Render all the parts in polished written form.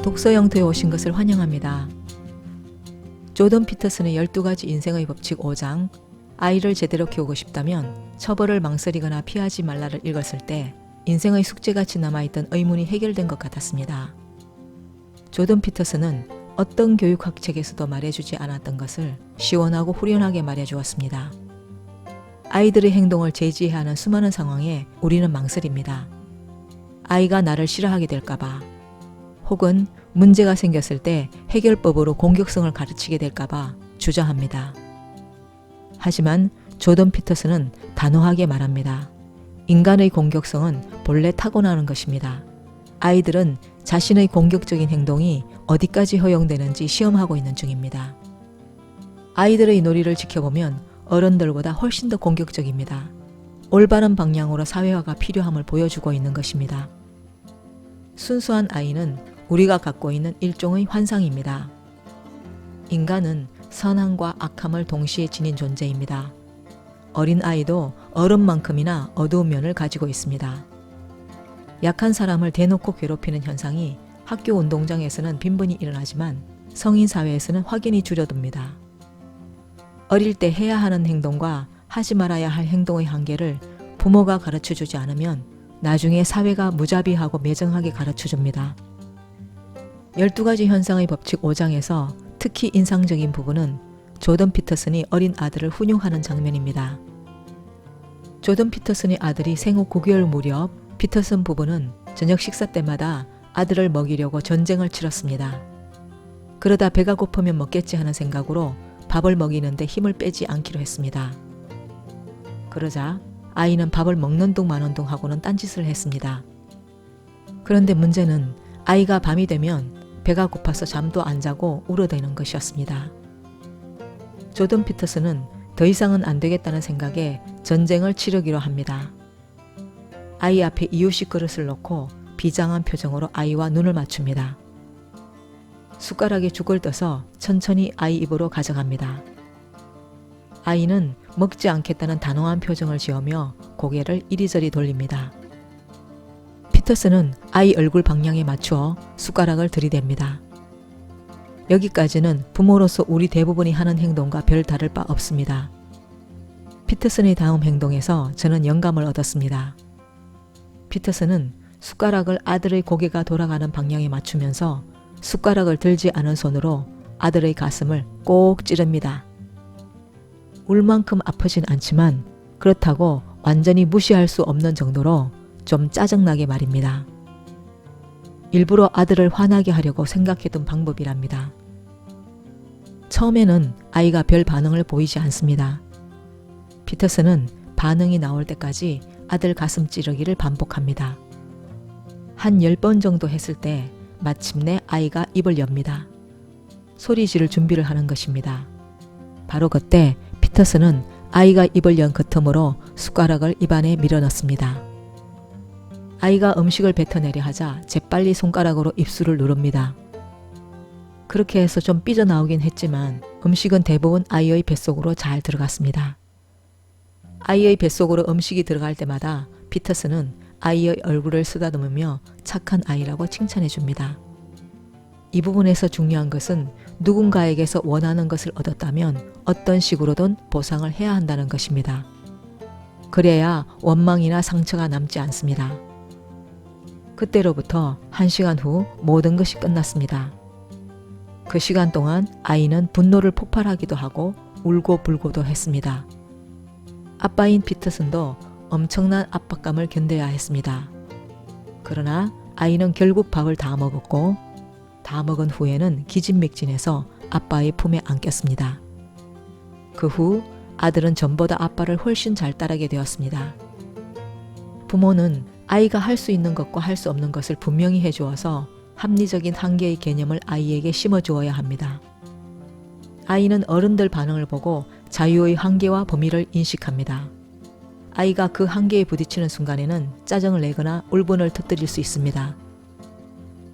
독서 영토에 오신 것을 환영합니다. 조던 피터슨의 12가지 인생의 법칙 5장 아이를 제대로 키우고 싶다면 처벌을 망설이거나 피하지 말라를 읽었을 때 인생의 숙제같이 남아있던 의문이 해결된 것 같았습니다. 조던 피터슨은 어떤 교육학 책에서도 말해주지 않았던 것을 시원하고 후련하게 말해주었습니다. 아이들의 행동을 제지해야 하는 수많은 상황에 우리는 망설입니다. 아이가 나를 싫어하게 될까봐, 혹은 문제가 생겼을 때 해결법으로 공격성을 가르치게 될까봐 주저합니다. 하지만 조던 피터슨은 단호하게 말합니다. 인간의 공격성은 본래 타고나는 것입니다. 아이들은 자신의 공격적인 행동이 어디까지 허용되는지 시험하고 있는 중입니다. 아이들의 놀이를 지켜보면 어른들보다 훨씬 더 공격적입니다. 올바른 방향으로 사회화가 필요함을 보여주고 있는 것입니다. 순수한 아이는 우리가 갖고 있는 일종의 환상입니다. 인간은 선함과 악함을 동시에 지닌 존재입니다. 어린 아이도 어른만큼이나 어두운 면을 가지고 있습니다. 약한 사람을 대놓고 괴롭히는 현상이 학교 운동장에서는 빈번히 일어나지만 성인 사회에서는 확연히 줄어듭니다. 어릴 때 해야 하는 행동과 하지 말아야 할 행동의 한계를 부모가 가르쳐주지 않으면 나중에 사회가 무자비하고 매정하게 가르쳐줍니다. 12가지 현상의 법칙 5장에서 특히 인상적인 부분은 조던 피터슨이 어린 아들을 훈육하는 장면입니다. 조던 피터슨의 아들이 생후 9개월 무렵 피터슨 부부는 저녁 식사 때마다 아들을 먹이려고 전쟁을 치렀습니다. 그러다 배가 고프면 먹겠지 하는 생각으로 밥을 먹이는데 힘을 빼지 않기로 했습니다. 그러자 아이는 밥을 먹는 둥 마는 둥 하고는 딴짓을 했습니다. 그런데 문제는 아이가 밤이 되면 배가 고파서 잠도 안 자고 울어대는 것이었습니다. 조던 피터슨은 더 이상은 안 되겠다는 생각에 전쟁을 치르기로 합니다. 아이 앞에 이유식 그릇을 놓고 비장한 표정으로 아이와 눈을 맞춥니다. 숟가락에 죽을 떠서 천천히 아이 입으로 가져갑니다. 아이는 먹지 않겠다는 단호한 표정을 지으며 고개를 이리저리 돌립니다. 피터슨은 아이 얼굴 방향에 맞추어 숟가락을 들이댑니다. 여기까지는 부모로서 우리 대부분이 하는 행동과 별 다를 바 없습니다. 피터슨의 다음 행동에서 저는 영감을 얻었습니다. 피터슨은 숟가락을 아들의 고개가 돌아가는 방향에 맞추면서 숟가락을 들지 않은 손으로 아들의 가슴을 꼭 찌릅니다. 울 만큼 아프진 않지만 그렇다고 완전히 무시할 수 없는 정도로 좀 짜증나게 말입니다. 일부러 아들을 화나게 하려고 생각해둔 방법이랍니다. 처음에는 아이가 별 반응을 보이지 않습니다. 피터슨은 반응이 나올 때까지 아들 가슴 찌르기를 반복합니다. 한 10번 정도 했을 때 마침내 아이가 입을 엽니다. 소리 지를 준비를 하는 것입니다. 바로 그때 피터슨은 아이가 입을 연 그 틈으로 숟가락을 입안에 밀어넣습니다. 아이가 음식을 뱉어내려 하자 재빨리 손가락으로 입술을 누릅니다. 그렇게 해서 좀 삐져나오긴 했지만 음식은 대부분 아이의 뱃속으로 잘 들어갔습니다. 아이의 뱃속으로 음식이 들어갈 때마다 피터슨은 아이의 얼굴을 쓰다듬으며 착한 아이라고 칭찬해 줍니다. 이 부분에서 중요한 것은 누군가에게서 원하는 것을 얻었다면 어떤 식으로든 보상을 해야 한다는 것입니다. 그래야 원망이나 상처가 남지 않습니다. 그때로부터 1시간 후 모든 것이 끝났습니다. 그 시간 동안 아이는 분노를 폭발하기도 하고 울고 불고도 했습니다. 아빠인 피터슨도 엄청난 압박감을 견뎌야 했습니다. 그러나 아이는 결국 밥을 다 먹었고 다 먹은 후에는 기진맥진해서 아빠의 품에 안겼습니다. 그 후 아들은 전보다 아빠를 훨씬 잘 따르게 되었습니다. 부모는 아이가 할 수 있는 것과 할 수 없는 것을 분명히 해주어서 합리적인 한계의 개념을 아이에게 심어주어야 합니다. 아이는 어른들 반응을 보고 자유의 한계와 범위를 인식합니다. 아이가 그 한계에 부딪히는 순간에는 짜증을 내거나 울분을 터뜨릴 수 있습니다.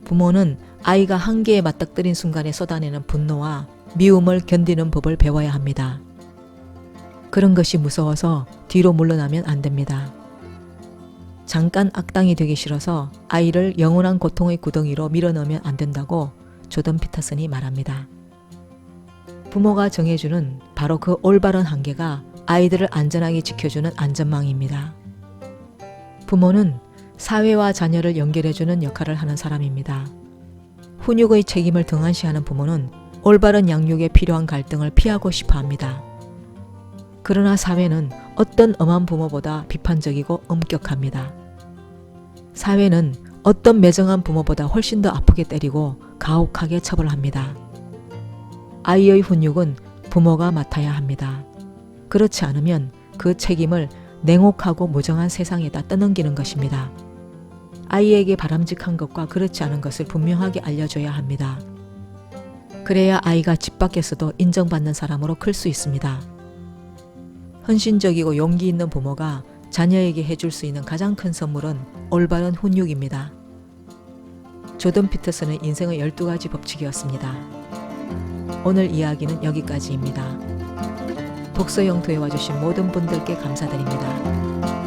부모는 아이가 한계에 맞닥뜨린 순간에 쏟아내는 분노와 미움을 견디는 법을 배워야 합니다. 그런 것이 무서워서 뒤로 물러나면 안 됩니다. 잠깐 악당이 되기 싫어서 아이를 영원한 고통의 구덩이로 밀어넣으면 안 된다고 조던 피터슨이 말합니다. 부모가 정해주는 바로 그 올바른 한계가 아이들을 안전하게 지켜주는 안전망입니다. 부모는 사회와 자녀를 연결해주는 역할을 하는 사람입니다. 훈육의 책임을 등한시하는 부모는 올바른 양육에 필요한 갈등을 피하고 싶어 합니다. 그러나 사회는 어떤 엄한 부모보다 비판적이고 엄격합니다. 사회는 어떤 매정한 부모보다 훨씬 더 아프게 때리고 가혹하게 처벌합니다. 아이의 훈육은 부모가 맡아야 합니다. 그렇지 않으면 그 책임을 냉혹하고 무정한 세상에다 떠넘기는 것입니다. 아이에게 바람직한 것과 그렇지 않은 것을 분명하게 알려줘야 합니다. 그래야 아이가 집 밖에서도 인정받는 사람으로 클 수 있습니다. 헌신적이고 용기 있는 부모가 자녀에게 해줄 수 있는 가장 큰 선물은 올바른 훈육입니다. 조던 피터슨의 인생의 12가지 법칙이었습니다. 오늘 이야기는 여기까지입니다. 독서 영토에 와주신 모든 분들께 감사드립니다.